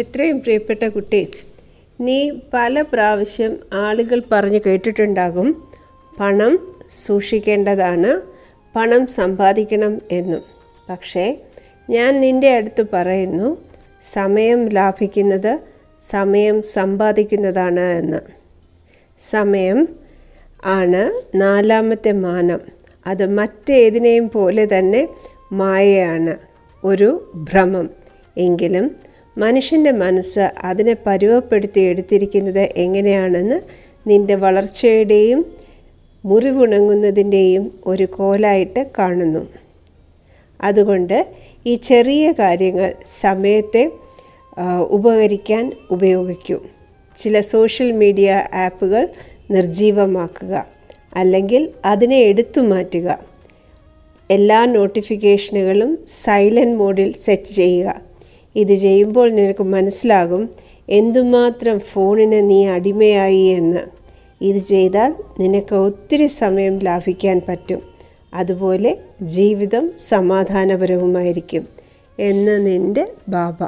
എത്രയും പ്രിയപ്പെട്ട കുട്ടി, നീ പല പ്രാവശ്യം ആളുകൾ പറഞ്ഞു കേട്ടിട്ടുണ്ടാകും പണം സൂക്ഷിക്കേണ്ടതാണ്, പണം സമ്പാദിക്കണം എന്നും. പക്ഷേ ഞാൻ നിൻ്റെ അടുത്ത് പറയുന്നു, സമയം ലാഭിക്കുന്നത് സമയം സമ്പാദിക്കുന്നതാണ് എന്ന്. സമയം ആണ് നാലാമത്തെ മാനം. അത് മറ്റേതിനെയും പോലെ തന്നെ മായയാണ്, ഒരു ഭ്രമം. എങ്കിലും മനുഷ്യൻ്റെ മനസ്സ് അതിനെ പരുവപ്പെടുത്തി എടുത്തിരിക്കുന്നത് എങ്ങനെയാണെന്ന് നിൻ്റെ വളർച്ചയുടെയും മുറിവുണങ്ങുന്നതിൻ്റെയും ഒരു കോലായിട്ട് കാണുന്നു. അതുകൊണ്ട് ഈ ചെറിയ കാര്യങ്ങൾ സമയത്തെ ഉപകരിക്കാൻ ഉപയോഗിക്കൂ. ചില സോഷ്യൽ മീഡിയ ആപ്പുകൾ നിർജ്ജീവമാക്കുക, അല്ലെങ്കിൽ അതിനെ എടുത്തു മാറ്റുക. എല്ലാ നോട്ടിഫിക്കേഷനുകളും സൈലൻറ്റ് മോഡിൽ സെറ്റ് ചെയ്യുക. ഇത് ചെയ്യുമ്പോൾ നിനക്ക് മനസ്സിലാകും എന്തുമാത്രം ഫോണിന് നീ അടിമയായി എന്ന്. ഇത് ചെയ്താൽ നിനക്ക് ഒത്തിരി സമയം ലാഭിക്കാൻ പറ്റും. അതുപോലെ ജീവിതം സമാധാനപരവുമായിരിക്കും എന്ന് നിൻ്റെ ബാബ.